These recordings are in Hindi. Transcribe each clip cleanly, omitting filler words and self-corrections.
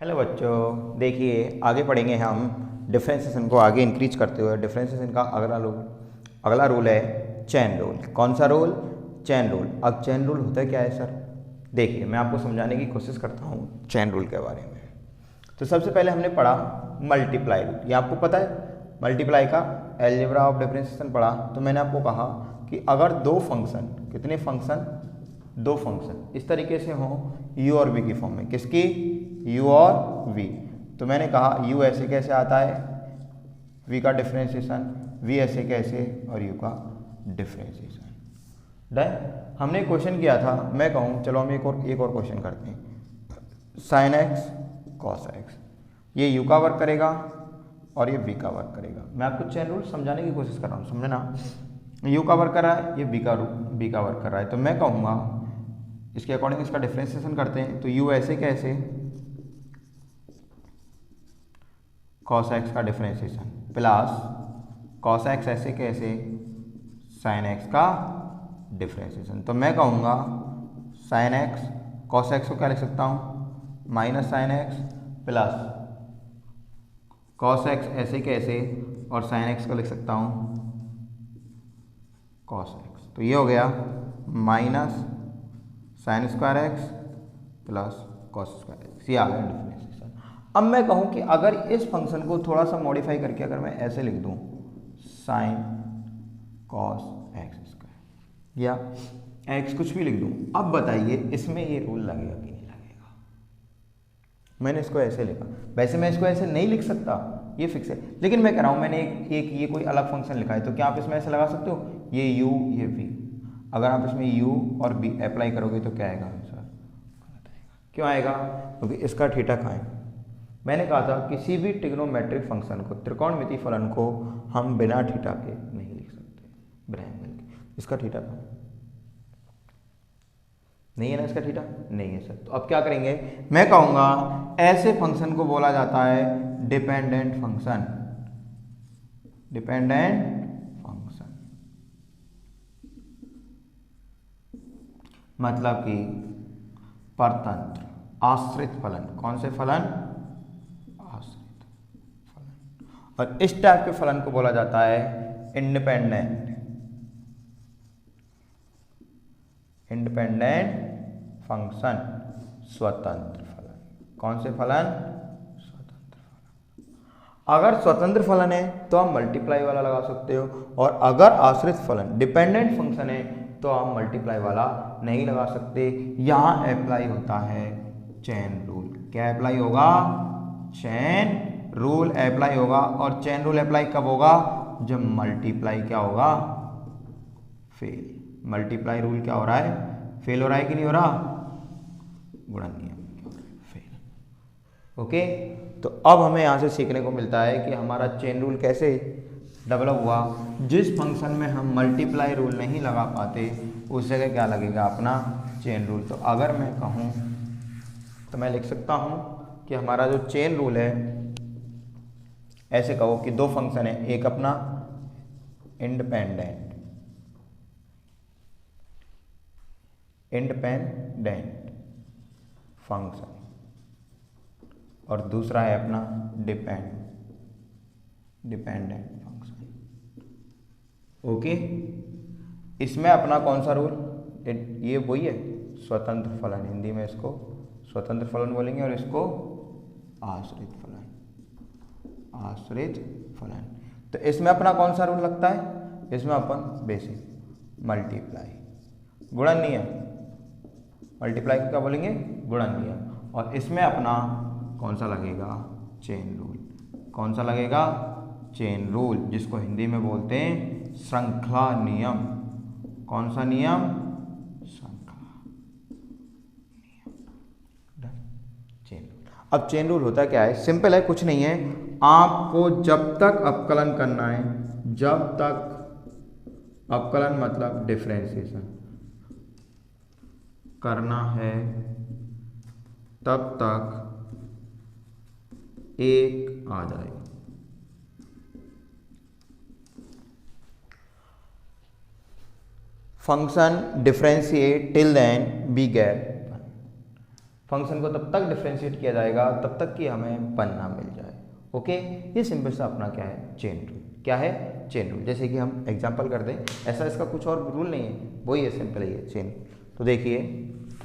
हेलो बच्चों, देखिए आगे पढ़ेंगे हम डिफ्रेंसिएशन को आगे इंक्रीज करते हुए। डिफ्रेंसिएशन का अगला रूल है चेन रूल। कौन सा रूल? Chain rule. अब चेन रूल होता है क्या है सर? देखिए मैं आपको समझाने की कोशिश करता हूँ चेन रूल के बारे में। तो सबसे पहले हमने पढ़ा मल्टीप्लाई रूल। ये आपको पता है मल्टीप्लाई का अलजेब्रा ऑफ डिफरेंशिएशन पढ़ा। तो मैंने आपको कहा कि अगर दो फंक्शन, कितने फंक्शन? दो फंक्शन इस तरीके से हों u और v की फॉर्म में। किसकी? u और v। तो मैंने कहा u ऐसे कैसे आता है, v का डिफरेंशिएशन, v ऐसे कैसे और u का डिफरेंशिएशन। डन। हमने क्वेश्चन किया था, मैं कहूँ चलो हम एक और क्वेश्चन करते हैं। साइन एक्स कॉस एक्स, ये u का वर्क करेगा और ये v का वर्क करेगा। मैं आपको चेन रूल समझाने की कोशिश कर रहा हूँ, समझना। u का वर्क कर रहा है, ये v का वर्क कर रहा है। तो मैं कहूँगा इसके अकॉर्डिंग इसका डिफरेंशिएशन करते हैं। तो u ऐसे कैसे cos x का डिफरेंशिएशन प्लस cos x ऐसे कैसे sin x का डिफरेंशिएशन। तो मैं कहूँगा sin x cos x को क्या लिख सकता हूँ? Minus sin x plus cos x ऐसे कैसे और sin x को लिख सकता हूँ cos x। तो ये हो गया minus sine square x plus cos square x. ये आ गया डिफरेंशिएशन। अब मैं कहूँ कि अगर इस फंक्शन को थोड़ा सा मॉडिफाई करके अगर मैं ऐसे लिख दूँ साइन कॉस एक्स स्क्वायर या एक्स कुछ भी लिख दूँ, अब बताइए इसमें ये रूल लगेगा कि नहीं लगेगा? मैंने इसको ऐसे लिखा, वैसे मैं इसको ऐसे नहीं लिख सकता, ये फिक्स है, लेकिन मैं कह रहा हूँ मैंने एक ये कोई अलग फंक्शन लिखा है। तो क्या आप इसमें ऐसे लगा सकते हो? ये u ये v, अगर आप इसमें u और v अप्लाई करोगे तो क्या आएगा आंसर? गलत आएगा। क्यों आएगा? क्योंकि इसका थीटा कहाँ है? मैंने कहा था किसी भी ट्रिग्नोमेट्रिक फंक्शन को, त्रिकोणमितीय फलन को हम बिना थीटा के नहीं लिख सकते, बिना एंगल के। इसका थीटा कहाँ है? नहीं है ना इसका थीटा? नहीं है सर। तो अब क्या करेंगे? मैं कहूँगा ऐसे फंक्शन को बोला जाता है डिपेंडेंट फंक्शन। डिपेंडेंट फंक्शन मतलब कि परतंत्र, आश्रित फलन। कौन से फलन? आश्रित फलन। और इस टाइप के फलन को बोला जाता है इंडिपेंडेंट फंक्शन, स्वतंत्र फलन। कौन से फलन? स्वतंत्र फलन। अगर स्वतंत्र फलन है तो आप मल्टीप्लाई वाला लगा सकते हो, और अगर आश्रित फलन डिपेंडेंट फंक्शन है तो आप मल्टीप्लाई वाला नहीं लगा सकते। यहां अप्लाई होता है चेन रूल। क्या अप्लाई होगा? चेन रूल अप्लाई होगा। और चेन रूल अप्लाई कब होगा? जब मल्टीप्लाई क्या होगा? फेल। मल्टीप्लाई रूल क्या हो रहा है? फेल हो रहा है कि नहीं हो रहा? गुणन नियम फेल। ओके, तो अब हमें यहां से सीखने को मिलता है कि हमारा चेन रूल कैसे डेवलप हुआ। जिस फंक्शन में हम मल्टीप्लाई रूल नहीं लगा पाते उस जगह क्या लगेगा? अपना चेन रूल। तो अगर मैं कहूँ तो मैं लिख सकता हूँ कि हमारा जो चेन रूल है, ऐसे कहो कि दो फंक्शन है, एक अपना इंडिपेंडेंट फंक्शन और दूसरा है अपना डिपेंडेंट फंक्शन। ओके, इसमें अपना कौन सा रूल? ये वही है स्वतंत्र फलन। हिंदी में इसको स्वतंत्र फलन बोलेंगे और इसको आश्रित फलन। तो इसमें अपना कौन सा रूल लगता है? इसमें अपन बेसिक मल्टीप्लाई, गुणन नियम। मल्टीप्लाई को क्या बोलेंगे? गुणन नियम। और इसमें अपना कौन सा लगेगा? Chain rule. कौन सा लगेगा? चेन रूल, जिसको हिंदी में बोलते हैं श्रृंखला नियम। कौन सा नियम? श्रृंखला नियम। Chain rule. अब चेन रूल होता क्या है? सिंपल है, कुछ नहीं है। आपको जब तक अवकलन करना है, जब तक अवकलन मतलब डिफरेंशिएशन करना है, तब तक एक आ जाए। Function differentiate till then be get. Function को तब तक डिफ्रेंशिएट किया जाएगा तब तक कि हमें 1 ना मिल जाए। ओके, ये सिंपल सा अपना क्या है, चेन रूल। क्या है, चेन रूल। जैसे कि हम एग्जांपल कर दें, ऐसा इसका कुछ और रूल नहीं है, वही है, सिंपल ही है चेन। तो देखिए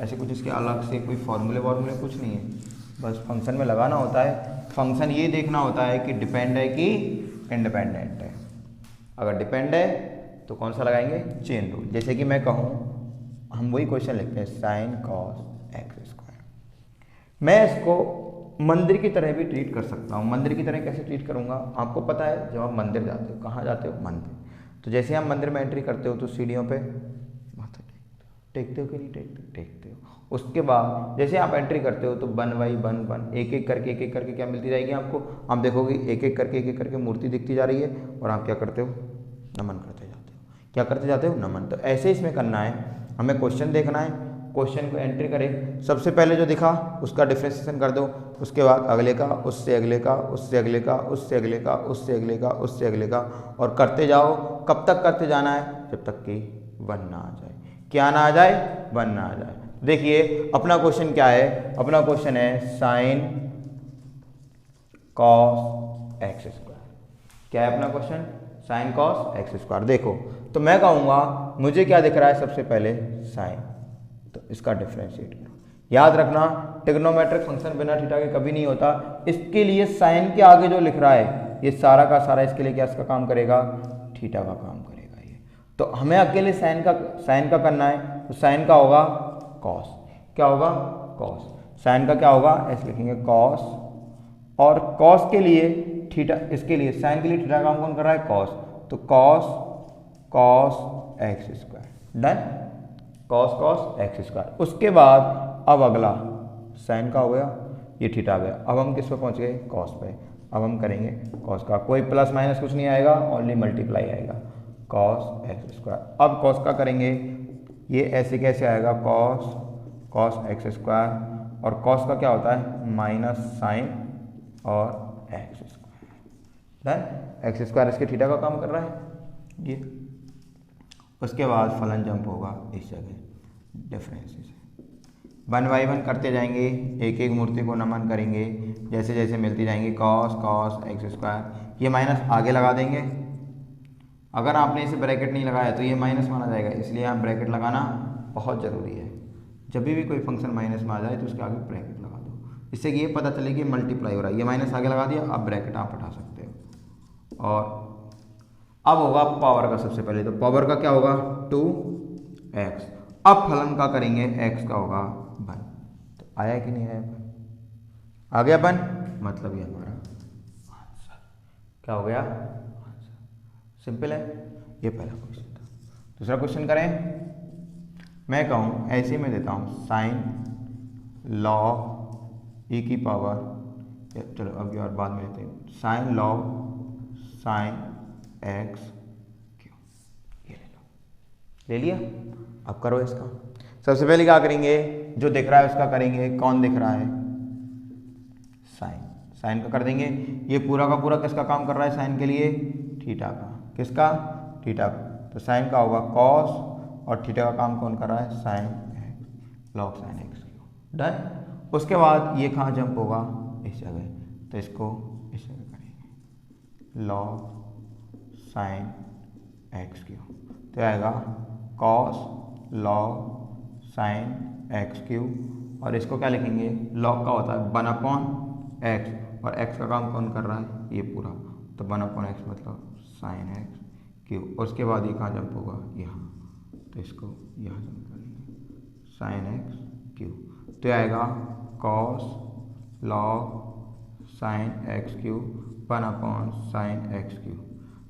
ऐसे कुछ इसके अलग से कोई फॉर्मूले वॉर्मूले कुछ नहीं है, बस फंक्शन में लगाना होता है। फंक्शन ये देखना होता है कि डिपेंड है कि इंडिपेंडेंट है। अगर डिपेंड है तो कौन सा लगाएंगे, चेन रूल। जैसे कि मैं कहूँ, हम वही क्वेश्चन लिखते हैं साइन कॉस एक्स स्क्वायर। मैं इसको मंदिर की तरह भी ट्रीट कर सकता हूँ। मंदिर की तरह कैसे ट्रीट करूँगा, आपको पता है, जब आप मंदिर जाते हो, कहाँ जाते हो, मंदिर, तो जैसे आप मंदिर में एंट्री करते हो तो सीढ़ियों पे माथा टेकते हो कि नहीं टेकते हो। उसके बाद जैसे आप एंट्री करते हो तो 1 बाई 1 एक एक करके क्या मिलती जाएगी आपको, आप देखोगे एक एक करके मूर्ति दिखती जा रही है और आप क्या करते हो, नमन करते जाते हो। क्या करते जाते हो, नमन। तो ऐसे इसमें करना है, हमें क्वेश्चन देखना है, क्वेश्चन को एंट्री करें, सबसे पहले जो दिखा उसका डिफ्रेंशिएशन कर दो, उसके बाद अगले का, उससे अगले का, उससे अगले का, उससे अगले का, उससे अगले का, उससे अगले का, और करते जाओ। कब तक करते जाना है, जब तक कि 1 ना आ जाए। क्या ना आ जाए, 1 ना आ जाए। देखिए अपना क्वेश्चन क्या है, अपना क्वेश्चन है साइन कॉस एक्स स्क्वायर। क्या है अपना question, sine cos x square. देखो तो मैं कहूँगा मुझे क्या दिख रहा है, सबसे पहले साइन, तो इसका डिफ्रेंशिएट करो। याद रखना ट्रिग्नोमेट्रिक फंक्शन बिना थीटा के कभी नहीं होता। इसके लिए साइन के आगे जो लिख रहा है ये सारा का सारा इसके लिए क्या इसका काम करेगा, थीटा का काम करेगा ये। तो हमें अकेले साइन का करना है, तो साइन का होगा कॉस। क्या होगा, कॉस। साइन का क्या होगा, ऐसे लिखेंगे कॉस, और कॉस के लिए थीटा, इसके लिए साइन के लिए थीटा काम कौन कर रहा है, कॉस, तो cos x square. Done, cos x square. उसके बाद अब अगला साइन का हो गया, ये थीटा आ गया। अब हम किस पे पहुंच गए, कॉस पे। अब हम करेंगे कॉस का, कोई प्लस माइनस कुछ नहीं आएगा, ओनली मल्टीप्लाई आएगा, कॉस एक्स स्क्वायर। अब कॉस का करेंगे, ये ऐसे कैसे आएगा, कॉस एक्स स्क्वायर, और कॉस का क्या होता है, माइनस साइन और x square. Done, x square इसके थीटा का काम कर रहा है ये। उसके बाद फलन जंप होगा इस जगह डिफरेंस से 1 बाई 1 करते जाएंगे, एक एक मूर्ति को नमन करेंगे, जैसे जैसे मिलती जाएंगी कॉस एक्स स्क्वायर। ये माइनस आगे लगा देंगे, अगर आपने इसे ब्रैकेट नहीं लगाया तो ये माइनस माना जाएगा, इसलिए आप ब्रैकेट लगाना बहुत ज़रूरी है। जब भी कोई फंक्शन माइनस में आ जाए तो उसके आगे ब्रैकेट लगा दो, इससे कि ये पता चले कि मल्टीप्लाई हो रहा है। ये माइनस आगे लगा दिया, अब ब्रैकेट आप हटा सकते हो। और अब होगा पावर का, सबसे पहले तो पावर का क्या होगा, 2x। अब फलन का करेंगे, x का होगा 1। तो आया कि नहीं आया, आ गया 1, मतलब ये हमारा आंसर क्या हो गया, आंसर। सिंपल है, ये पहला क्वेश्चन था। दूसरा क्वेश्चन करें, मैं कहूँ ऐसे में देता हूँ साइन लॉग ई की पावर, चलो अब की बार बाद में लेते हैं, sign log sine x Q, ये ले लिया। अब करो इसका, सबसे पहले क्या करेंगे, जो दिख रहा है उसका करेंगे। कौन दिख रहा है, साइन का कर देंगे। ये पूरा का पूरा किसका काम कर रहा है, साइन के लिए थीटा का, किसका, थीटा का। तो साइन का होगा कॉस, और थीटा का काम कौन कर रहा है, sign x, log sine x Q. Done. उसके बाद ये कहाँ जंप होगा, इस जगह, तो इसको इस जगह करेंगे, लॉग साइन एक्स क्यू, तो आएगा cos log sine x Q. और इसको क्या लिखेंगे, लॉग का होता है 1/x, और x का काम कौन कर रहा है, ये पूरा, तो 1/x मतलब साइन एक्स क्यू। और उसके बाद ये कहाँ जंप होगा, यहाँ, तो इसको यहाँ जंप करेंगे, साइन एक्स क्यू, तो आएगा cos log sine x cube sine x cube.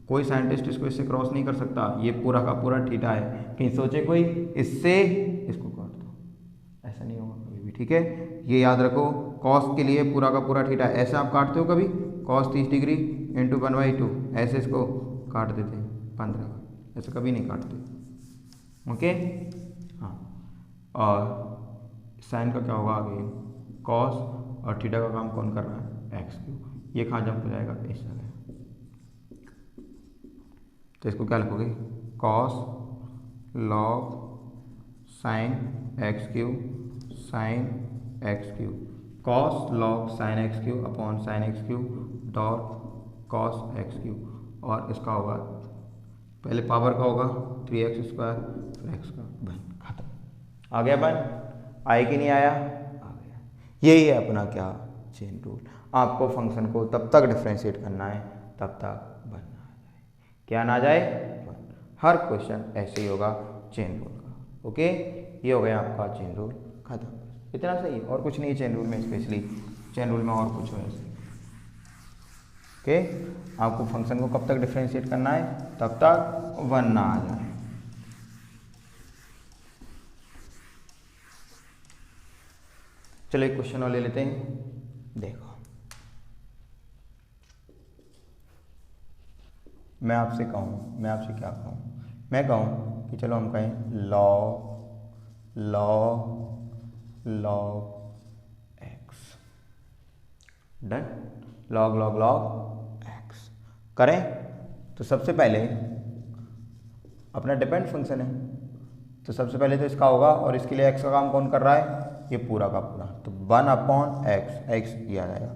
कोई साइंटिस्ट इसको इससे क्रॉस नहीं कर सकता, ये पूरा का पूरा थीटा है। कहीं सोचे कोई इससे इसको काट दो, ऐसा नहीं होगा कभी भी, ठीक है। ये याद रखो, कॉस के लिए पूरा का पूरा थीटा। ऐसे आप काटते हो कभी, cos 30 डिग्री इंटू 1/2, ऐसे इसको काट देते 15 का, ऐसे कभी नहीं काटते, ओके। हाँ, और साइन का क्या होगा आगे, कॉस, और थीटा का काम कौन कर रहा है, एक्स क्यू। ये कहाँ जंप हो जाएगा, इस जगह, तो इसको क्या लिखोगे, cos log sine x Q sine x cube, cos log sine x cube upon sine x cube dot cos x cube, और इसका होगा पहले पावर का होगा 3x स्क्वायर फिर एक्स का, बन खत्म। आ गया बन, आए कि नहीं आया? आ गया। यही है अपना क्या, चेन रूल। आपको फंक्शन को तब तक डिफ्रेंशिएट करना है तब तक बन ना आ जाए। क्या ना आ जाए? बन। हर क्वेश्चन ऐसे ही होगा चेन रूल का। ओके, ये हो गया आपका चेन रूल खत्म। इतना सही, और कुछ नहीं है चेन रूल में, स्पेशली चेन रूल में और कुछ हो ऐसे। ओके, आपको फंक्शन को कब तक डिफ्रेंशिएट करना है? तब तक वन ना आ जाए। चलो एक क्वेश्चन और ले लेते हैं। देखो, मैं आपसे क्या कहूँ? मैं कहूँ कि चलो हम कहें log x, done. Log x करें तो सबसे पहले अपना डिपेंड फंक्शन है, तो सबसे पहले तो इसका होगा, और इसके लिए एक्स का काम कौन कर रहा है? ये पूरा का पूरा, तो 1/x, एक्स ये आ जाएगा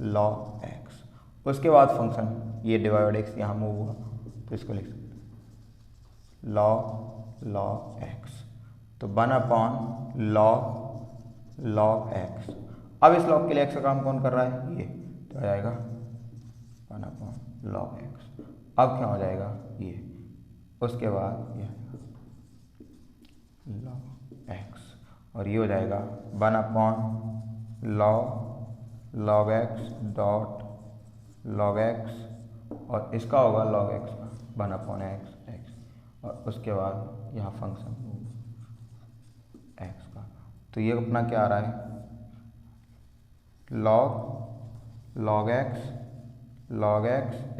लॉग एक्स। उसके बाद फंक्शन ये डिवाइड एक्स यहाँ मूव हुआ, तो इसको लिख सकते हैं लॉग एक्स, तो 1/log एक्स। अब इस लॉग के लिए एक्स का काम कौन कर रहा है? ये, तो आ जाएगा 1/log एक्स। अब क्या हो जाएगा? ये, उसके बाद ये log एक्स, और ये हो जाएगा 1/log x dot log x, और इसका होगा log एक्स का 1/x, और उसके बाद यहाँ फंक्शन एक्स का, तो ये अपना क्या आ रहा है? log x.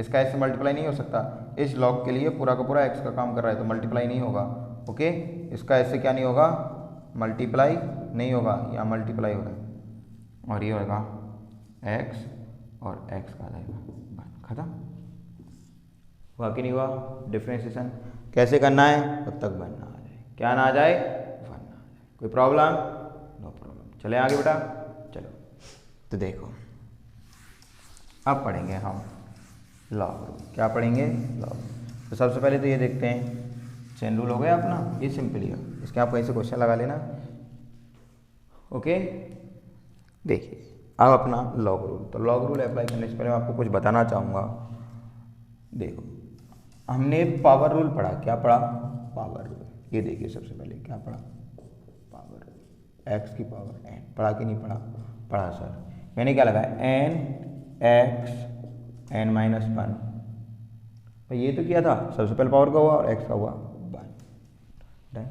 इसका ऐसे मल्टीप्लाई नहीं हो सकता, इस log के लिए पूरा का पूरा x का काम कर रहा है, तो मल्टीप्लाई नहीं होगा। ओके, इसका ऐसे क्या नहीं होगा? मल्टीप्लाई नहीं होगा, या मल्टीप्लाई हो रहा है, और ये होगा x, और x का आ जाएगा, खत्म। हुआ कि नहीं हुआ? डिफ्रेंशिएशन कैसे करना है? तब तक बन ना आ जाए। क्या ना आ जाए? वन ना आ जाए। कोई प्रॉब्लम? No problem. चले आगे बेटा, चलो। तो देखो, अब पढ़ेंगे हम लॉग रूल। क्या पढ़ेंगे? लॉग। तो सबसे पहले तो ये देखते हैं, चेन रूल हो गया अपना, ये सिंपल ही है, इसके आप कहीं से क्वेश्चन लगा लेना। ओके, देखिए अब अपना लॉग रूल। तो लॉग रूल अप्लाई करने से पहले मैं आपको कुछ बताना चाहूँगा। देखो, हमने पावर रूल पढ़ा। क्या पढ़ा? Power rule. ये देखिए, सबसे पहले क्या पढ़ा? पावर रूल, एक्स की पावर एन। पढ़ा कि नहीं पढ़ा? पढ़ा सर। मैंने क्या लगाया? N x n minus one. ये तो किया था, सबसे पहले पावर का हुआ और एक्स का हुआ 1।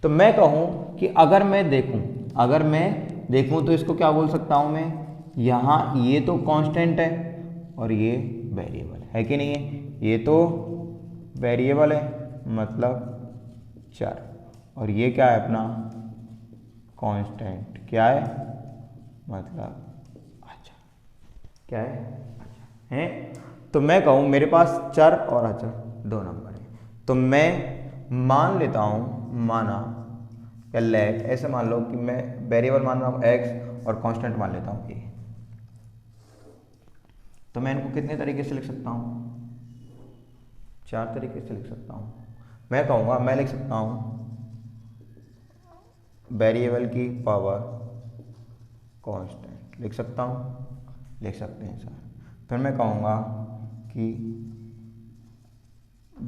तो मैं कहूँ कि अगर मैं देखूँ तो इसको क्या बोल सकता हूँ मैं? यहाँ ये तो कांस्टेंट है और ये वेरिएबल है कि नहीं है? ये तो वेरिएबल है, मतलब चर, और ये क्या है अपना? कांस्टेंट। क्या है? मतलब अच्छा, क्या है? अच्छा है। तो मैं कहूँ मेरे पास चर और अचर दो नंबर है, तो मैं मान लेता हूँ, माना या लेट, ऐसे मान लो कि मैं वेरिएबल मान रहा हूँ एक्स और कांस्टेंट मान लेता हूँ ए। तो मैं इनको कितने तरीके से लिख सकता हूँ? 4 तरीके से लिख सकता हूँ। मैं कहूँगा, मैं लिख सकता हूँ वेरिएबल की पावर कांस्टेंट, लिख सकता हूँ, लिख सकते हैं सर। फिर मैं कहूँगा कि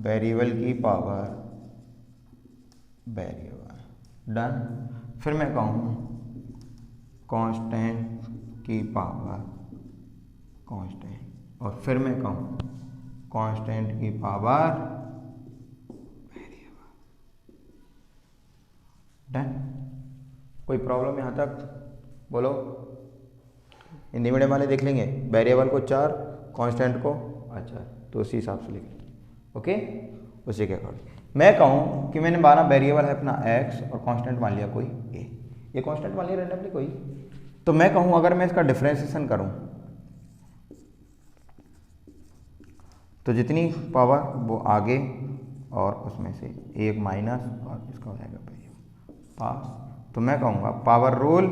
वेरिएबल की पावर वेरिएबल, डन। फिर मैं कहूँ कांस्टेंट की पावर कांस्टेंट, और फिर मैं कहूँ कांस्टेंट की पावर वेरिएबल, डन। कोई प्रॉब्लम यहाँ तक? बोलो। हिंदी मीडियम वाले देख लेंगे, वेरिएबल को 4, कांस्टेंट को अच्छा, तो उसी हिसाब से लिख। ओके, उसी के अकॉर्डिंग मैं कहूँ कि मैंने 12 वेरिएबल है अपना एक्स और कांस्टेंट मान लिया कोई ए, ये कांस्टेंट मान लिया रैंडमली कोई। तो मैं कहूँ अगर मैं इसका डिफरेंशिएशन करूँ तो जितनी पावर वो आगे, और उसमें से एक माइनस, और इसका हो जाएगा पास, तो मैं कहूँगा पावर रूल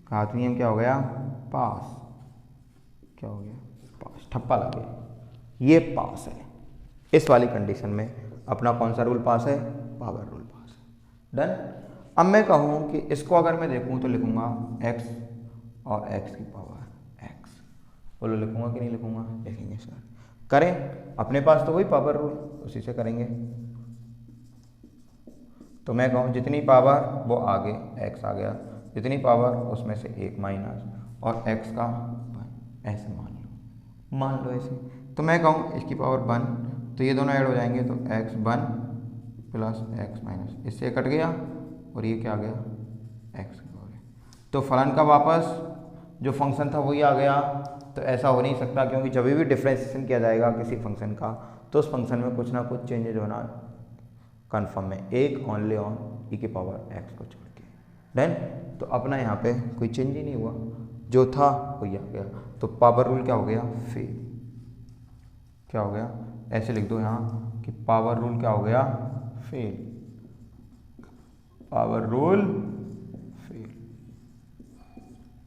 का हाथ नियम क्या हो गया, पास। क्या हो गया, पास, ठप्पा लग गया, ये पास है। इस वाली कंडीशन में अपना कौन सा रूल पास है, पावर रूल पास है। डन। अब मैं कहूँ कि इसको अगर मैं देखूँ तो लिखूँगा x और x की पावर x। बोलो लिखूँगा कि नहीं लिखूँगा, लिखेंगे सर। करें, अपने पास तो वही पावर रूल, उसी से करेंगे। तो मैं कहूँ जितनी पावर वो आगे x आ गया, जितनी पावर उसमें से एक माइनस और x का 1, ऐसे मान लो ऐसे। तो मैं कहूँ इसकी पावर 1, तो ये दोनों ऐड हो जाएंगे, तो x1 प्लस x माइनस, इससे कट गया और ये क्या आ गया, x की पावर। तो फलन का वापस जो फंक्शन था वही आ गया। तो ऐसा हो नहीं सकता, क्योंकि जब भी डिफ्रेंशिएशन किया जाएगा किसी फंक्शन का तो उस फंक्शन में कुछ ना कुछ चेंजेज होना कन्फर्म है, एक ओनली ऑन e की पावर x को छोड़ के। देन तो अपना यहाँ पे कोई चेंज ही नहीं हुआ, जो था वही आ गया। तो पावर रूल क्या हो गया, फेल। क्या हो गया, ऐसे लिख दो यहाँ कि पावर रूल क्या हो गया, fail. Power rule fail,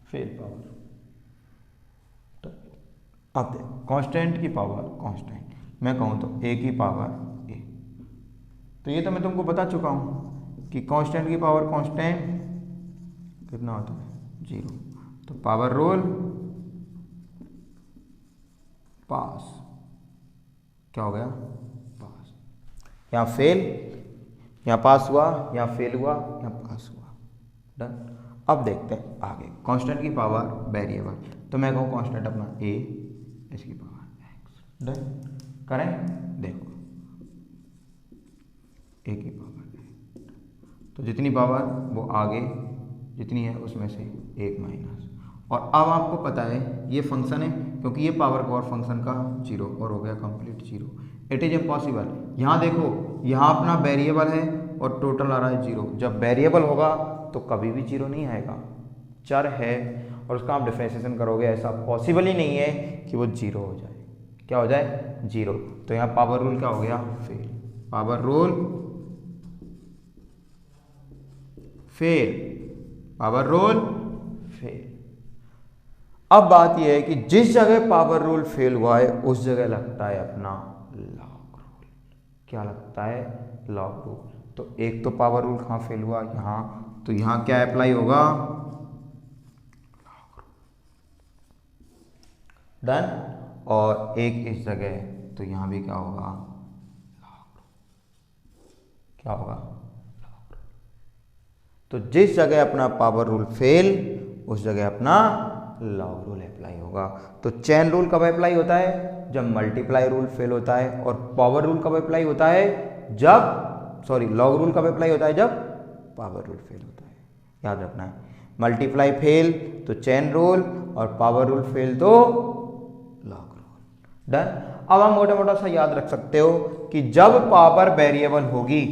fail power. तो अब देखो कांस्टेंट की पावर कांस्टेंट, मैं कहूँ तो a की पावर a। तो ये तो मैं तुमको बता चुका हूँ कि कांस्टेंट की पावर कांस्टेंट कितना होता है, 0। तो पावर रूल पास। क्या हो गया, पास। यहाँ फेल, यहाँ पास हुआ, यहाँ फेल हुआ, यहाँ पास हुआ। डन। अब देखते हैं आगे, कांस्टेंट की पावर वेरिएबल। तो मैं कहूँ कांस्टेंट अपना a, इसकी पावर x। डन। करें, देखो a की पावर a, तो जितनी पावर वो आगे जितनी है उसमें से एक माइनस। और अब आपको पता है ये फंक्शन है, क्योंकि ये पावर का और फंक्शन का 0 और हो गया कंप्लीट 0। It is impossible. यहाँ देखो, यहाँ अपना वेरिएबल है और टोटल आ रहा है 0। जब वेरिएबल होगा तो कभी भी 0 नहीं आएगा, चर है और उसका आप डिफरेंशिएशन करोगे, ऐसा पॉसिबल ही नहीं है कि वो 0 हो जाए। क्या हो जाए, 0। तो यहाँ पावर रूल क्या हो गया, fail. Power rule fail, power rule fail. अब बात यह है कि जिस जगह पावर रूल फेल हुआ है उस जगह लगता है अपना लॉग रूल। क्या लगता है, लॉग रूल। तो एक तो पावर रूल कहाँ फेल हुआ, यहाँ, तो यहाँ क्या अप्लाई होगा, डन। और एक इस जगह, तो यहाँ भी क्या होगा, लॉग रूल। क्या होगा, तो जिस जगह अपना पावर रूल फेल उस जगह अपना लॉग रूल अप्लाई होगा। तो चेन रूल कब अप्लाई होता है, जब मल्टीप्लाई रूल फेल होता है। और पावर रूल कब अप्लाई होता है, जब, सॉरी, लॉग रूल कब अप्लाई होता है, जब पावर रूल फेल होता है। याद रखना है, मल्टीप्लाई फेल तो चेन रूल और पावर रूल फेल तो लॉग रूल। डन। अब हम मोटा मोटा सा याद रख सकते हो कि जब पावर वेरिएबल होगी,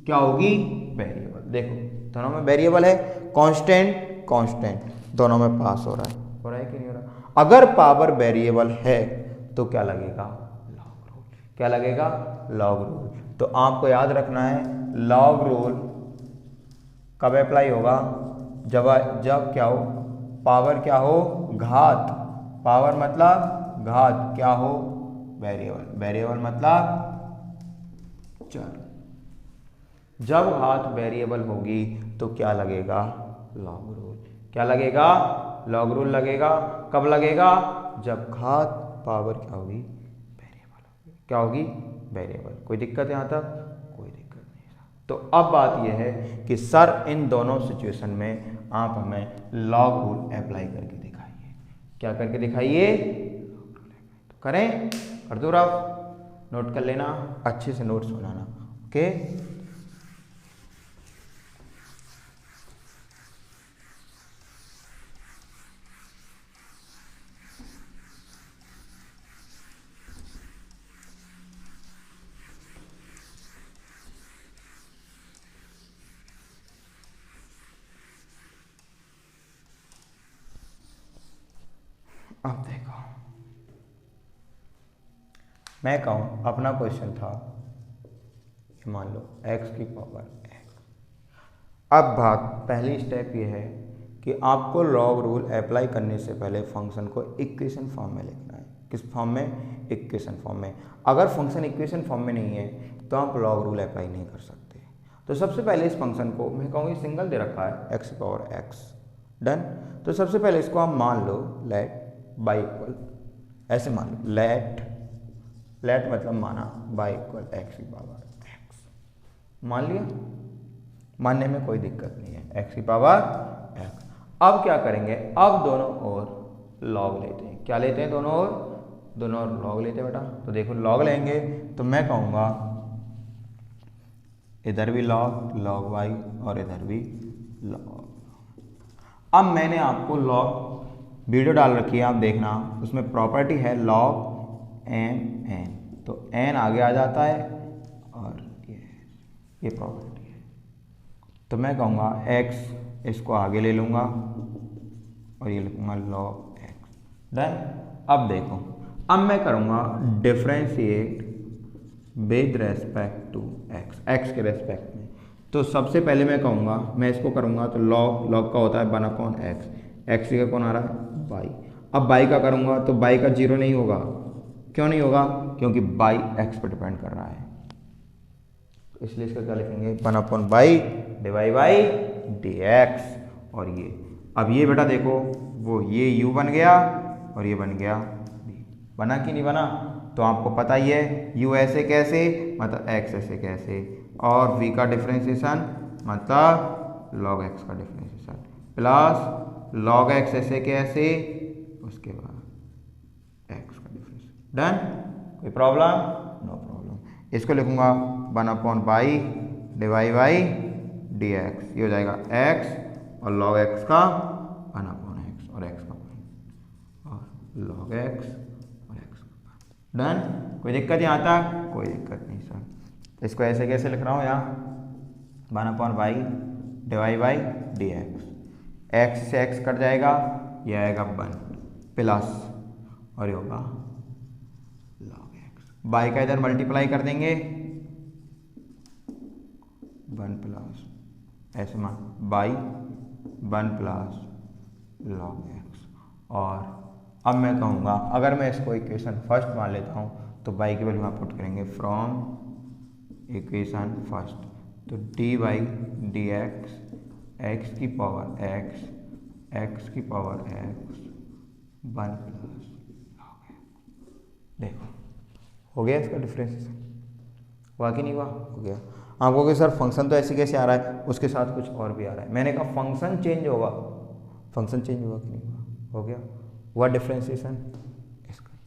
क्या होगी, वेरिएबल। देखो दोनों में वेरिएबल है, कांस्टेंट कांस्टेंट, दोनों में पास हो रहा है कि नहीं हो रहा। अगर पावर वेरिएबल है तो क्या लगेगा, लॉग रूल। क्या लगेगा, लॉग रूल। तो आपको याद रखना है लॉग रूल कब अप्लाई होगा, जब क्या हो, पावर क्या हो, घात। पावर मतलब घात, क्या हो, वेरिएबल। वेरिएबल मतलब चर। जब घात वेरिएबल होगी तो क्या लगेगा, लॉग रूल। क्या लगेगा, लॉग रूल लगेगा। कब लगेगा, जब घात पावर क्या होगी, वेरिएबल होगी। क्या होगी, वेरिएबल। कोई दिक्कत है यहाँ तक, कोई दिक्कत नहीं। तो अब बात यह है कि सर इन दोनों सिचुएशन में आप हमें लॉग रूल अप्लाई करके दिखाइए। क्या करके दिखाइए, तो करें, कर दो रफ, नोट कर लेना, अच्छे से नोट्स बनाना। ओके, अब देखो, मैं कहूँ अपना क्वेश्चन था, मान लो x की पावर x, अब बात पहली स्टेप ये है कि आपको लॉग रूल अप्लाई करने से पहले फंक्शन को इक्वेशन फॉर्म में लिखना है। किस फॉर्म में? इक्वेशन फॉर्म में। अगर फंक्शन इक्वेशन फॉर्म में नहीं है तो आप लॉग रूल अप्लाई नहीं कर सकते। तो सबसे पहले इस फंक्शन को मैं कहूँगी सिंगल दे रखा है एक्स पावर एक्स, डन। तो सबसे पहले इसको आप मान लो लेट बाई इक्वल, ऐसे मान लो लेट मतलब माना बाई इक्वल एक्स की पावर एक्स, मान लिया। मानने में कोई दिक्कत नहीं है, एक्स की पावर एक्स। अब क्या करेंगे? अब दोनों ओर लॉग लेते हैं। क्या लेते हैं? दोनों ओर लॉग लेते हैं बेटा। तो देखो लॉग लेंगे तो मैं कहूँगा इधर भी लॉग वाई और इधर भी लॉग। अब मैंने आपको लॉग वीडियो डाल रखी है, आप देखना, उसमें प्रॉपर्टी है लॉग एन, तो एन आगे आ जाता है और ये प्रॉपर्टी है। तो मैं कहूँगा एक्स, इसको आगे ले लूँगा और ये लिखूँगा लॉग एक्स, डन। अब देखो, अब मैं करूँगा differentiate with respect to x के रेस्पेक्ट में। तो सबसे पहले मैं कहूँगा, मैं इसको करूँगा तो लॉग का होता है 1/x, एक्स का कौन आ रहा है? बाई। अब बाई का करूँगा तो बाई का 0 नहीं होगा। क्यों नहीं होगा? क्योंकि बाई एक्स पर डिपेंड कर रहा है, इसलिए इसका क्या लिखेंगे? 1/बाई डिवाइड बाई डी एक्स। और ये अब ये बेटा देखो, वो ये u बन गया और ये बन गया v। बना कि नहीं बना? तो आपको पता ही है u ऐसे कैसे मतलब x ऐसे कैसे, और v का डिफ्रेंशिएशन मतलब log x का डिफ्रेंशिएशन प्लस log x ऐसे कैसे, उसके बाद x का डिफ्रेंशिएशन, डन। कोई प्रॉब्लम? No problem. इसको लिखूंगा 1/बाई डिवाइड बाई डी एक्स, ये हो जाएगा x और log x का 1/x और x का और log x और x का, डन। कोई दिक्कत यहाँ तक? कोई दिक्कत नहीं सर। इसको ऐसे कैसे लिख रहा हूँ यहाँ by divide by d x, x से एक्स कट जाएगा, ये आएगा 1 प्लस और ये होगा log x। बाई का इधर मल्टीप्लाई कर देंगे 1 प्लस ऐसे मान बाई 1 प्लस log x। और अब मैं कहूँगा अगर मैं इसको इक्वेशन फर्स्ट मान लेता हूँ तो बाई की वैल्यू आप पुट करेंगे फ्रॉम इक्वेशन फर्स्ट, तो D by d x, x की पावर एक्स, एक्स की power x 1 plus log x। देखो हो गया इसका डिफ्रेंशिएशन, हुआ कि नहीं हुआ? हो गया। आपको कि सर फंक्शन तो ऐसे कैसे आ रहा है, उसके साथ कुछ और भी आ रहा है। मैंने कहा फंक्शन चेंज होगा, फंक्शन चेंज हुआ कि नहीं हुआ? हो गया, हुआ डिफ्रेंशिएशन इसका।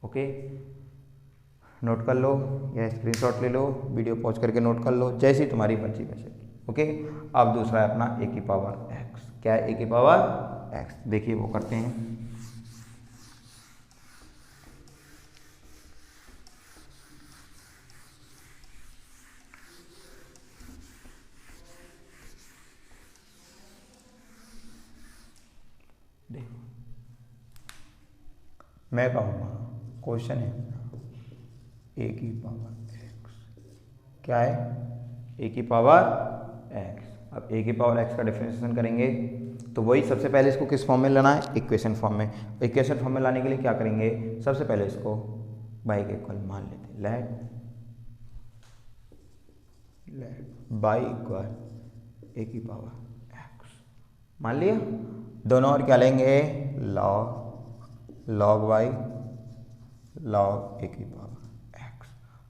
ओके, नोट कर लो या स्क्रीनशॉट ले लो, वीडियो पॉज करके नोट कर लो, जैसी तुम्हारी मर्जी वैसे। ओके, अब दूसरा है अपना ए की पावर एक्स। क्या है? ए की पावर एक्स। देखिए वो करते हैं, देखो मैं कहूँगा क्वेश्चन है ए की पावर एक्स। क्या है? ए की पावर एक्स। अब ए की पावर एक्स का डिफरेंशिएशन करेंगे तो वही सबसे पहले इसको किस फॉर्म में लाना है? इक्वेशन फॉर्म में। इक्वेशन फॉर्म में लाने के लिए क्या करेंगे? सबसे पहले इसको बाई के इक्वल मान लेते हैं, लेट बाई इक्वल ए की पावर एक्स, मान लिया। दोनों और क्या लेंगे? लॉग वाई लॉग ए की पावर एक्स।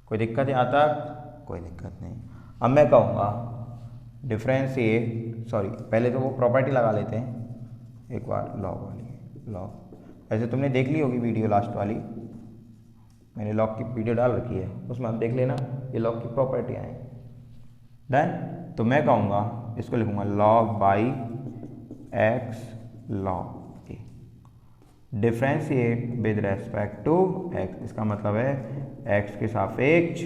कोई दिक्कत यहाँ तक? कोई दिक्कत नहीं। अब मैं कहूँगा डिफ्रेंशिएट, सॉरी पहले तो वो प्रॉपर्टी लगा लेते हैं एक बार लॉग वाली। लॉग ऐसे तुमने देख ली होगी वीडियो लास्ट वाली, मैंने लॉग की वीडियो डाल रखी है, उसमें आप देख लेना, ये लॉग की प्रॉपर्टियाँ हैं, डन। तो मैं कहूँगा इसको लिखूँगा log by x log a, differentiate with respect to x. इसका मतलब है एक्स के सापेक्ष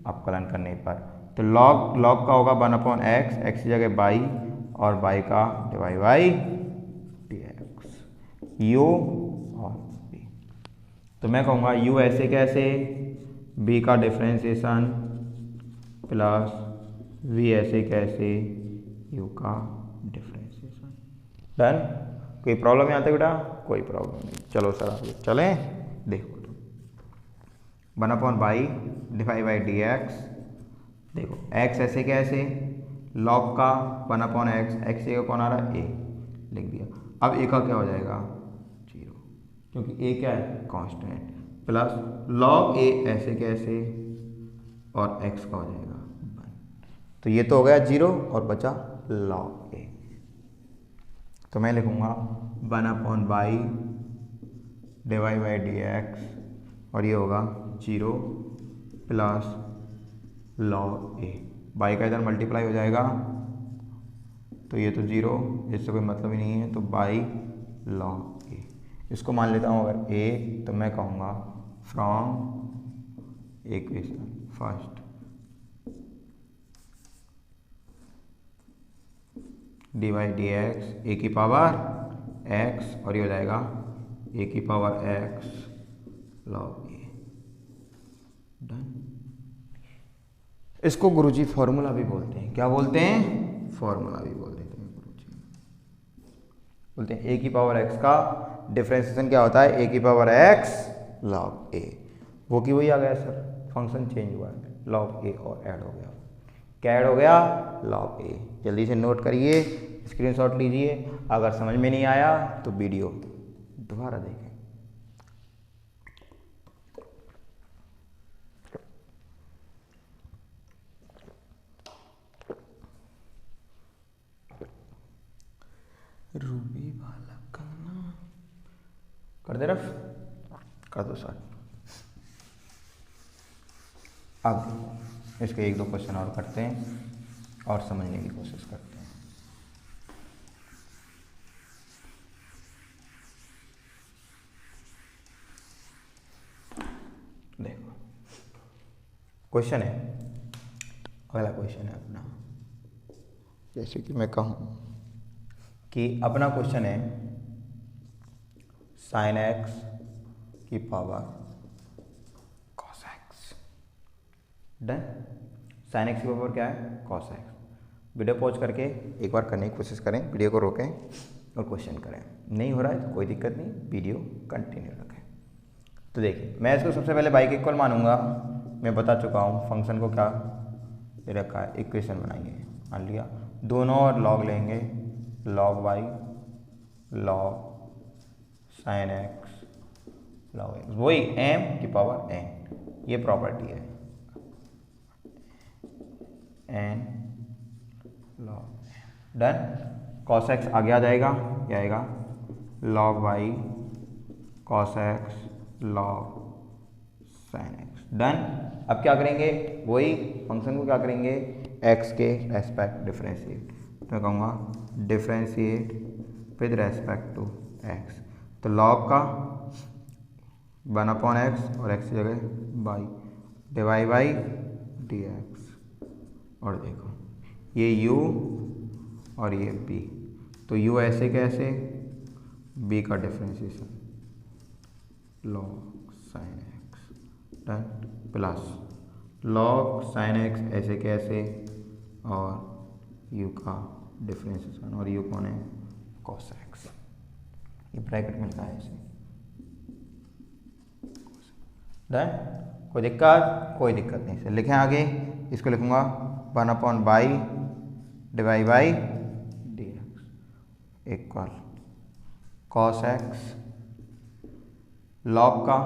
अवकलन करने पर। तो लॉग का होगा 1/x, एक्स की जगह बाई और बाई का divide by d x, you और बी। तो मैं कहूँगा यू ऐसे कैसे, बी का डिफ्रेंशिएशन प्लस v ऐसे कैसे u का डिफरेंशिएशन। डन। कोई प्रॉब्लम यहाँ तक बेटा? कोई प्रॉब्लम नहीं। चलो सर आगे चलें। देखो 1/बाई डिवाइड बाई डी एक्स। देखो x ऐसे कैसे, लॉग का 1/x, x ए कौन आ रहा है? a लिख दिया। अब a का क्या हो जाएगा? 0, क्योंकि a क्या है? कांस्टेंट। प्लस लॉग a ऐसे कैसे और x का हो जाएगा 1। तो ये तो हो गया 0 और बचा लॉग a। तो मैं लिखूंगा 1/बाई डिवाइड बाई डी एक्स और ये होगा 0 प्लस लॉग ए। बाई का इधर मल्टीप्लाई हो जाएगा तो ये तो 0, इससे कोई मतलब ही नहीं है, तो बाई लॉग ए। इसको मान लेता हूँ अगर ए, तो मैं कहूँगा from equation first d by d x a की पावर एक्स और ये हो जाएगा ए की power x log a. Done. इसको गुरुजी फॉर्मूला भी बोलते हैं। क्या बोलते हैं? फॉर्मूला भी बोल देते हैं गुरुजी। बोलते हैं ए की पावर एक्स का डिफरेंशिएशन क्या होता है? ए की पावर एक्स लॉग ए। वो की वही आ गया सर, फंक्शन चेंज हुआ है, लॉग ए और ऐड हो गया। क्या ऐड हो गया? लॉग ए। जल्दी से नोट करिए, स्क्रीनशॉट लीजिए। अगर समझ में नहीं आया तो वीडियो दोबारा देखें। रूबी वाला करना कर दे, रफ कर दो सर। अब इसके 1-2 क्वेश्चन और करते हैं और समझने की कोशिश करते हैं। देखो क्वेश्चन है, अगला क्वेश्चन है अपना। जैसे कि मैं कहूँ कि अपना क्वेश्चन है साइन एक्स की power cos x. Done. Sign x की पावर क्या है? Cos x. वीडियो पॉज करके एक बार करने की कोशिश करें, वीडियो को रोकें और क्वेश्चन करें। नहीं हो रहा है तो कोई दिक्कत नहीं, वीडियो कंटिन्यू रखें। तो देखिए मैं इसको सबसे पहले बाई के इक्वल मानूंगा। मैं बता चुका हूँ फंक्शन को क्या दे रखा है, इक्वेशन बनाइए। मान लिया दोनों और लॉग लेंगे, log y log sine x log x, वही एम की पावर एन, ये प्रॉपर्टी है n log. Done. Cos x आगे आ जाएगा, क्या आएगा? Log y cos x log sine x. Done. अब क्या करेंगे? वही फंक्शन को क्या करेंगे? एक्स के रेस्पेक्ट डिफरेंशिएट। तो मैं कहूँगा differentiate with respect to x. तो लॉग का 1/x और x की जगह by divide by d x. और देखो ये u और ये b, तो u ऐसे कैसे, b का differentiation log sine x. Done. Plus log sine x ऐसे कैसे और u का डिफरेंशिएशन, और u कौन है? Cos x. ये ब्रैकेट मिलता है ऐसे। डन। कोई दिक्कत? कोई दिक्कत नहीं। सर लिखें आगे, इसको लिखूंगा 1/बाई divide by d x equal cos x log का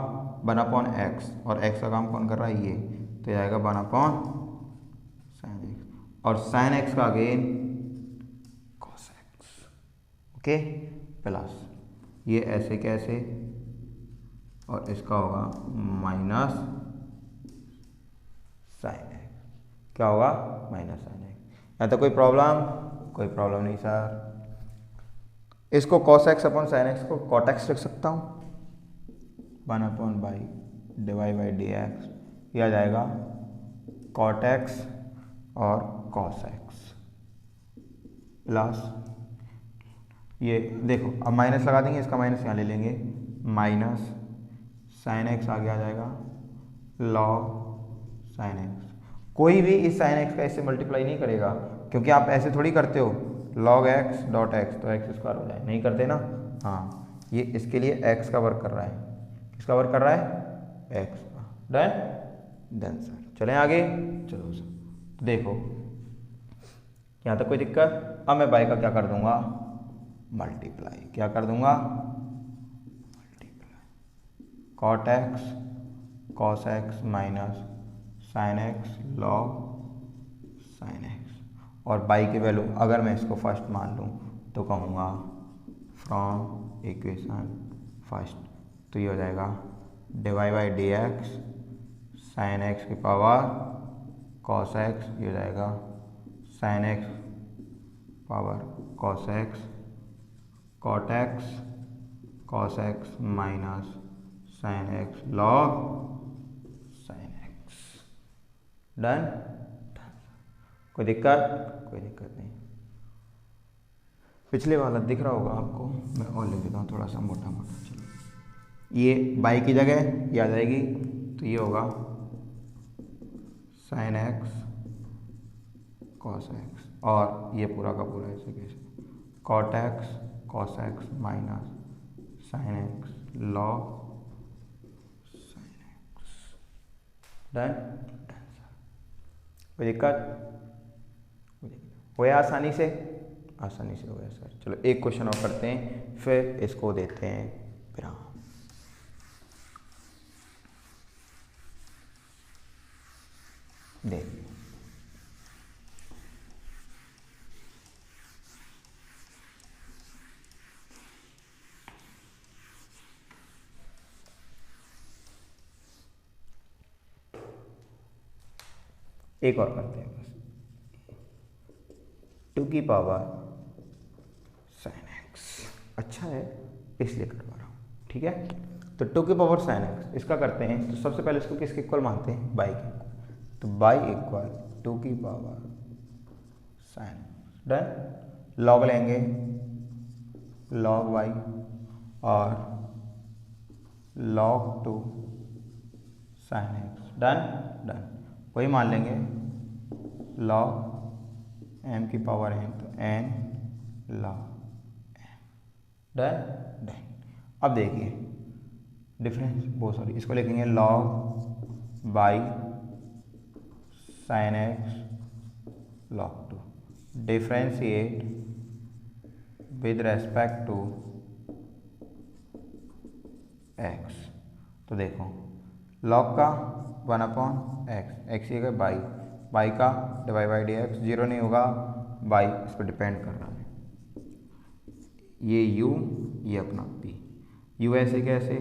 1/x और x का काम कौन कर रहा है? ये, तो ये आएगा 1/sin x और sin x का again cos x। Okay. Plus ये ऐसे कैसे और इसका होगा माइनस साइन एक्स। क्या होगा? Minus sine x. यहाँ तो कोई प्रॉब्लम? कोई प्रॉब्लम नहीं सर। इसको cos x upon sine x को cot x लिख सकता हूँ, 1/बाई डिवाइड बाई डी एक्स। ये आ जाएगा cot x और cos x प्लस ये देखो अब माइनस लगा देंगे, इसका माइनस यहाँ ले लेंगे, माइनस साइन एक्स आगे आ जाएगा लॉग साइन एक्स। कोई भी इस साइन एक्स का इससे मल्टीप्लाई नहीं करेगा, क्योंकि आप ऐसे थोड़ी करते हो log x डॉट एक्स तो एक्स स्क्वायर हो जाए, नहीं करते ना। हाँ, ये इसके लिए x का वर्क कर रहा है, किसका वर्क कर रहा है, x का। डन डन सर, चलें आगे। चलो सर देखो यहाँ तक कोई दिक्कत। अब मैं बाई का क्या कर दूंगा, मल्टीप्लाई। क्या कर दूंगा, multiply. Cot x cos x minus sine x log sine x. और बाई की वैल्यू अगर मैं इसको फर्स्ट मान लूँ तो कहूँगा फ्रॉम इक्वेशन फर्स्ट, तो ये हो जाएगा d y by d x sine x की पावर कॉस एक्स, ये हो जाएगा sine x power cos x cos x minus sine x log sine x. Done. कोई दिक्कत, कोई दिक्कत नहीं। पिछले वाला दिख रहा होगा आपको, मैं और लिख देता हूँ थोड़ा सा मोटा मोटा। चलो ये बाई की जगह ये आ जाएगी, तो ये होगा साइन एक्स कॉस एक्स, और ये पूरा का पूरा ऐसे कैसे cot x cos x minus sine x log sine x. Done. कोई दिक्कत, हो गया आसानी से, आसानी से हो गया सर। चलो एक क्वेश्चन और करते हैं, फिर इसको देते हैं विराम। देखिए एक और करते हैं बस। 2 की पावर साइन एक्स, अच्छा है इसलिए करवा रहा हूँ, ठीक है। तो 2 की पावर साइन एक्स इसका करते हैं, तो सबसे पहले इसको किसके इक्वल मानते हैं, बाई के इक्वल। तो बाई इक्वल 2 की पावर साइन। डन। लॉग लेंगे लॉग बाई और log 2 sine x. Done done. वही मान लेंगे log m की पावर n, तो n log m। Done done. अब देखिए डिफरेंस वो सॉरी इसको लिखेंगे log y sine x log 2, differentiate with respect to x। तो देखो log का 1/x, x ये बाई का divide by d x, zero नहीं होगा, बाई इस पर डिपेंड कर रहा है। ये u ये अपना p, u ऐसे कैसे,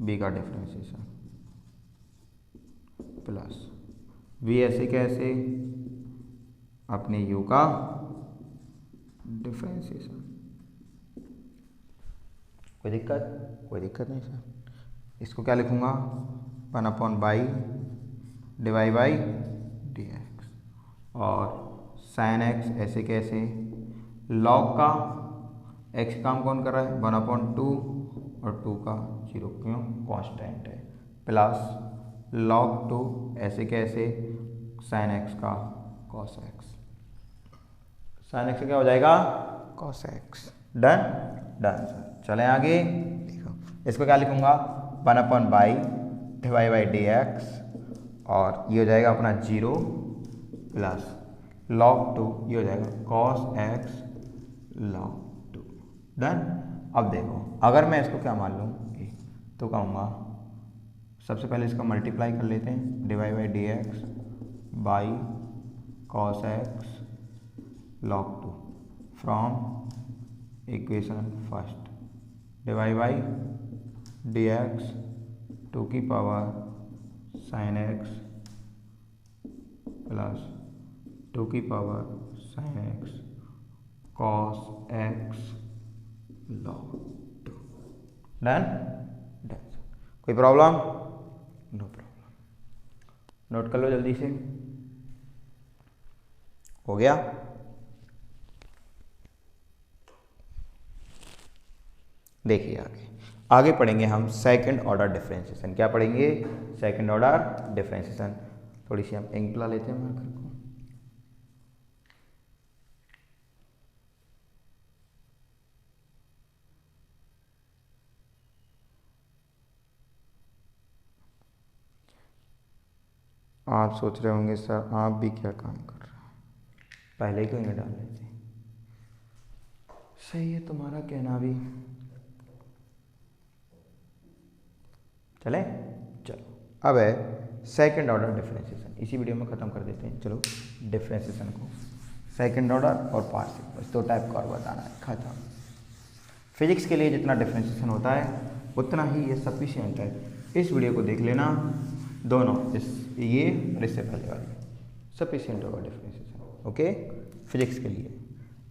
b का डिफ्रेंशिएशन प्लस v ऐसे कैसे, अपने u का डिफ्रेंशिएशन। कोई दिक्कत, कोई दिक्कत नहीं सर। इसको क्या लिखूंगा 1/बाई डिवाइड बाई डी एक्स, और साइन एक्स ऐसे कैसे, लॉग का एक्स काम कौन कर रहा है 1/2 और 2 का 0 क्यों कांस्टेंट है, प्लस log 2 ऐसे कैसे साइन एक्स का कॉस एक्स, साइन एक्स क्या हो जाएगा cos x. Done done sir. चलें आगे, देखो इसको क्या लिखूंगा 1/बाई डिवाइड बाई डी एक्स, और ये हो जाएगा अपना 0 प्लस log 2 ये हो जाएगा cos x log 2। डन। अब देखो अगर मैं इसको क्या मान लूँ तो कहूँगा सबसे पहले इसका मल्टीप्लाई कर लेते हैं, divide by d x by cos x log 2 from equation first, divide by d x 2 की पावर साइन एक्स प्लस 2 की power sine x cos x log 2। Done done. कोई प्रॉब्लम, नो प्रॉब्लम, नोट कर लो जल्दी से। हो गया। देखिए आगे पढ़ेंगे हम सेकंड ऑर्डर डिफरेंशिएशन। क्या पढ़ेंगे, सेकंड ऑर्डर डिफरेंशिएशन। थोड़ी सी हम इंक ला लेते हैं मार्कर को। आप सोच रहे होंगे सर आप भी क्या काम कर रहे हैं, पहले क्यों नहीं डाल लेते। सही है तुम्हारा कहना भी। चले चलो अब है सेकंड ऑर्डर डिफरेंशिएशन, इसी वीडियो में ख़त्म कर देते हैं। चलो डिफरेंशिएशन को सेकंड ऑर्डर और पार्शियल बस 2 टाइप का और बताना है, खत्म। फिजिक्स के लिए जितना डिफरेंशिएशन होता है उतना ही ये सफिशिएंट है। इस वीडियो को देख लेना दोनों, इस ये और इससे पहले वाली सफिशिएंट होगा डिफरेंशिएशन। ओके, फिजिक्स के लिए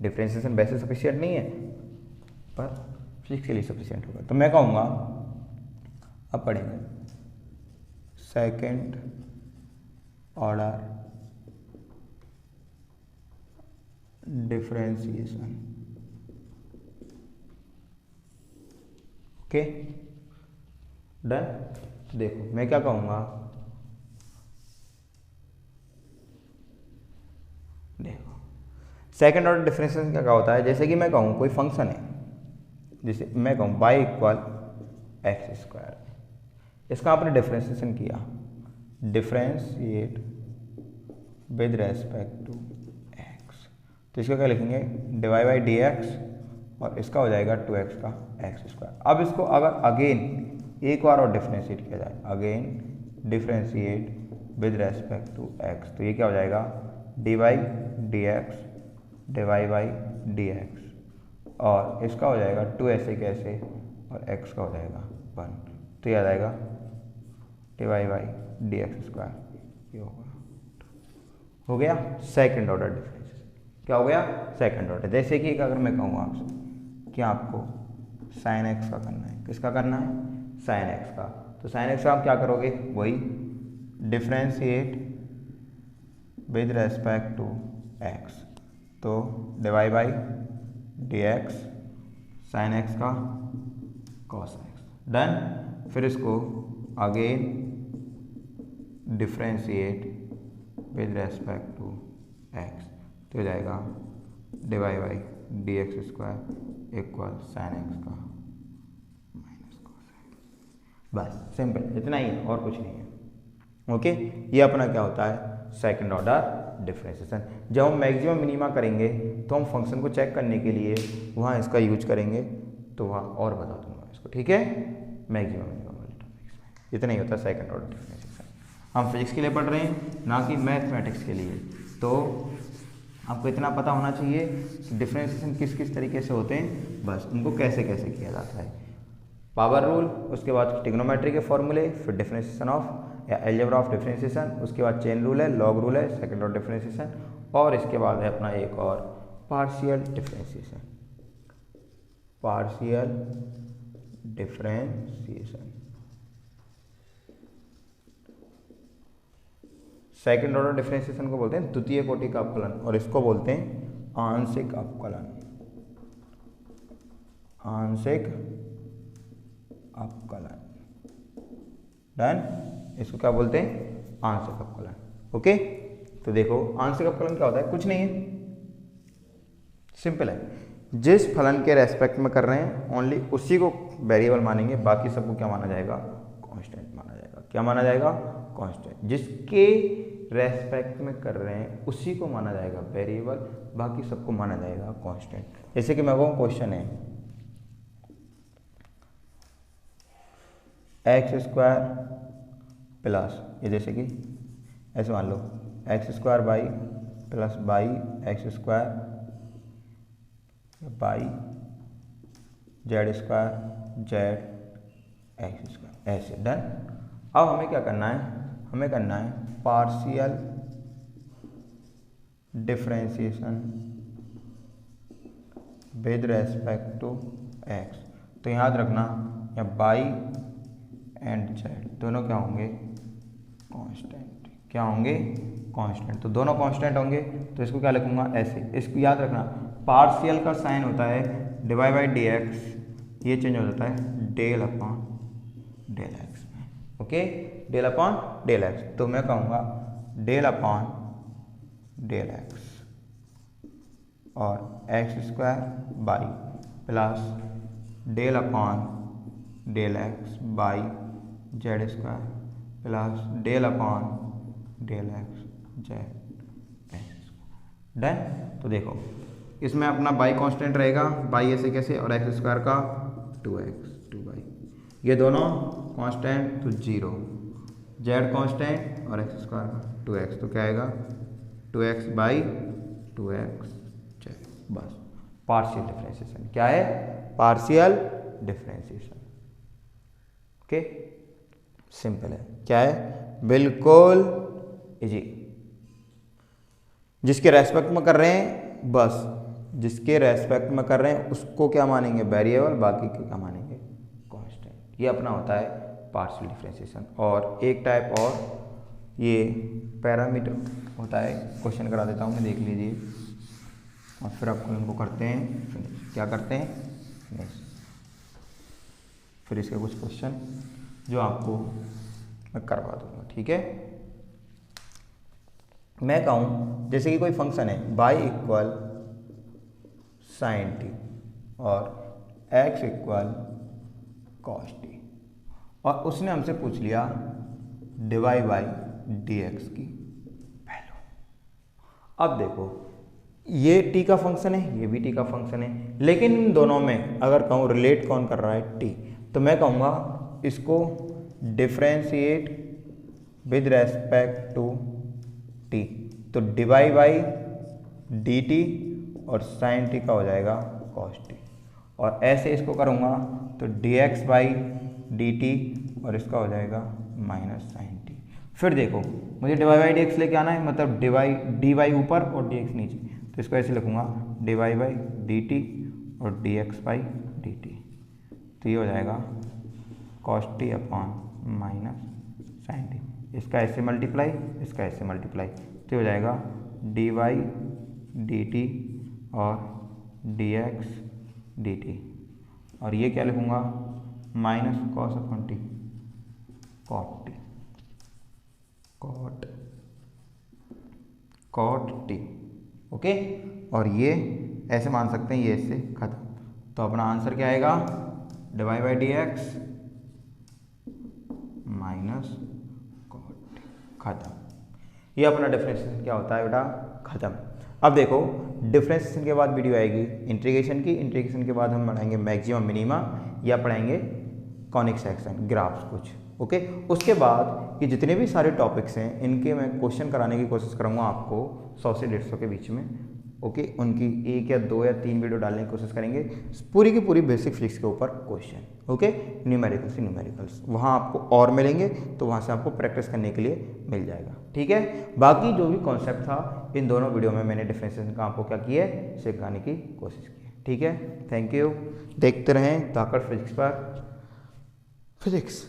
डिफरेंशिएशन वैसे सफिशिएंट नहीं है पर फिजिक्स के लिए सफिशिएंट होगा। तो मैं कहूँगा अब पढ़ेंगे second order differentiation. Okay done. देखो मैं क्या कहूँगा, देखो सेकंड ऑर्डर डिफरेंशिएशन क्या होता है, जैसे कि मैं कहूँ कोई फंक्शन है, जैसे मैं कहूँ y इक्वल एक्स स्क्वायर, इसका आपने डिफरेंशिएशन किया, differentiate with respect to x, तो इसका क्या लिखेंगे डिवाइड बाई डी एक्स और इसका हो जाएगा 2x का एक्स स्क्वायर। अब इसको अगर अगेन एक बार और डिफरेंशिएट किया जाए, again differentiate with respect to x, तो ये क्या हो जाएगा d by d x divide by d x और इसका हो जाएगा 2 ऐसे कैसे और x का हो जाएगा 1, तो ये आ जाएगा divide by d x square, ये होगा। हो गया सेकंड ऑर्डर डिफरेंशिएशन। क्या हो गया सेकंड ऑर्डर। जैसे कि अगर मैं कहूँ आपसे कि आपको साइन एक्स का करना है, किसका करना है साइन एक्स का, तो साइन एक्स का आप क्या करोगे, वही differentiate with respect to x, तो divide by d x sine x का कॉस एक्स, डन। फिर इसको again differentiate with respect to x, तो हो जाएगा divide by d x square equal sine x का माइनस कॉस एक्स। बस सिंपल इतना ही है और कुछ नहीं है। ओके, ये अपना क्या होता है सेकंड ऑर्डर डिफरेंशिएशन। जब हम मैक्सिमम मिनिमा करेंगे तो हम फंक्शन को चेक करने के लिए वहाँ इसका यूज करेंगे, तो वहाँ और बता दूंगा इसको, ठीक है। मैक्सिमम मिनिमम वाले टॉपिक्स में इतना ही होता है सेकंड ऑर्डर डिफरेंशिएशन। हम फिजिक्स के लिए पढ़ रहे हैं ना कि मैथमेटिक्स के लिए, तो आपको इतना पता होना चाहिए कि डिफरेंशिएशन किस किस तरीके से होते हैं, बस उनको कैसे कैसे किया जाता है। पावर रूल, उसके बाद ट्रिग्नोमेट्री के फॉर्मूले, फिर डिफरेंशिएशन ऑफ या अलजेब्रा ऑफ डिफरेंशिएशन, उसके बाद चेन रूल है, लॉग रूल है, सेकंड ऑर्डर डिफरेंशिएशन, और इसके बाद है अपना एक और partial differentiation, partial differentiation. Second order differentiation को बोलते हैं द्वितीय कोटि का अवकलन और इसको बोलते हैं आंशिक अवकलन, आंशिक अवकलन, डन। इसको क्या बोलते हैं आंशिक अवकलन। ओके, तो देखो आंशिक अवकलन क्या होता है, कुछ नहीं है, सिंपल है। जिस फलन के रेस्पेक्ट में कर रहे हैं ओनली उसी को वेरिएबल मानेंगे, बाकी सबको क्या माना जाएगा कांस्टेंट माना जाएगा। क्या माना जाएगा कांस्टेंट। जिसके रेस्पेक्ट में कर रहे हैं उसी को माना जाएगा वेरिएबल, बाकी सबको माना जाएगा कांस्टेंट। जैसे कि मैं कहूँ क्वेश्चन है एक्स स्क्वायर प्लस, ये जैसे कि ऐसे मान लो x square by plus by x square by z square z x square, ऐसे डन। अब हमें क्या करना है, हमें करना है partial differentiation with respect to x. तो याद रखना या बाई एंड जेड दोनों क्या होंगे कांस्टेंट, क्या होंगे कांस्टेंट। तो दोनों कांस्टेंट होंगे तो इसको क्या लिखूंगा ऐसे, इसको याद रखना पार्शियल का साइन होता है डिवाइड बाई डी एक्स, ये चेंज हो जाता है डेल अपॉन डेल एक्स में। Okay, del upon del x. तो मैं कहूँगा डेल अपॉन डेल एक्स और x square by plus del upon del x by z square plus del upon del x z x. Done. तो देखो इसमें अपना बाई कांस्टेंट रहेगा, बाई ऐसे कैसे, और एक्स स्क्वायर का 2x 2y, ये दोनों कांस्टेंट तो 0, जेड कांस्टेंट और एक्स स्क्वायर का 2x, तो क्या आएगा 2x बाई 2x जेड। बस पार्शियल डिफरेंशिएशन। क्या है? Partial differentiation. ओके, सिंपल है। क्या है? बिल्कुल इजी। जिसके रेस्पेक्ट में कर रहे हैं, बस जिसके रेस्पेक्ट में कर रहे हैं उसको क्या मानेंगे? वेरिएबल, बाकी को क्या मानेंगे? कांस्टेंट। ये अपना होता है पार्शियल डिफरेंशिएशन। और एक टाइप और ये पैरामीटर होता है, क्वेश्चन करा देता हूँ मैं, देख लीजिए, और फिर आपको इनको करते हैं फिनिश। क्या करते हैं? फिनिश। फिर इसके कुछ क्वेश्चन जो आपको मैं करवा दूंगा, ठीक है। मैं कहूँ जैसे कि कोई फंक्शन है बाई इक्वल साइन टी और एक्स इक्वल कॉस टी, और उसने हमसे पूछ लिया डिवाई बाई डी एक्स की वैल्यू। अब देखो ये टी का फंक्शन है, ये भी टी का फंक्शन है, लेकिन इन दोनों में अगर कहूँ रिलेट कौन कर रहा है? टी। तो मैं कहूँगा इसको differentiate with respect to t. तो डिवाई बाई डी टी और साइन टी का हो जाएगा कॉस टी, और ऐसे इसको करूँगा तो D x by d t और इसका हो जाएगा माइनस साइन टी। फिर देखो मुझे डिवाई बाई डी एक्स लेके आना है, मतलब डी वाई ऊपर और डी एक्स नीचे, तो इसको ऐसे लिखूँगा डिवाई बाई डी टी और d x by d t. तो ये हो जाएगा cos t upon minus sine t. इसका ऐसे मल्टीप्लाई, इसका ऐसे मल्टीप्लाई, तो हो जाएगा डी वाई डी टी और डी एक्स डी टी, और ये क्या लिखूँगा? Minus cos upon t, cot t, cot t. Okay, और ये ऐसे मान सकते हैं, ये इससे खत्म। तो अपना आंसर क्या आएगा? D y by d x minus cot t, खत्म। ये अपना डिफरेंशिएशन क्या होता है बेटा? खत्म। अब देखो डिफरेंशिएशन के बाद वीडियो आएगी इंटीग्रेशन की। इंटीग्रेशन के बाद हम पढ़ाएंगे मैक्सिमम मिनिमा, या पढ़ाएंगे कॉनिक सेक्शन, ग्राफ्स कुछ। ओके, उसके बाद ये जितने भी सारे टॉपिक्स हैं इनके मैं क्वेश्चन कराने की कोशिश करूँगा आपको 100 से 150 के बीच में। ओके, उनकी 1 या 2 या 3 वीडियो डालने की कोशिश करेंगे, पूरी की पूरी बेसिक फिजिक्स के ऊपर क्वेश्चन। ओके, न्यूमेरिकल्स ही न्यूमेरिकल्स, वहाँ आपको और मिलेंगे, तो वहाँ से आपको प्रैक्टिस करने के लिए मिल जाएगा, ठीक है। बाकी जो भी कॉन्सेप्ट था इन दोनों वीडियो में मैंने डिफरेंशिएशन का आपको क्या किया है? सिखाने की कोशिश की है, ठीक है। Thank you. देखते रहें धाकड़ फिजिक्स पर फिजिक्स।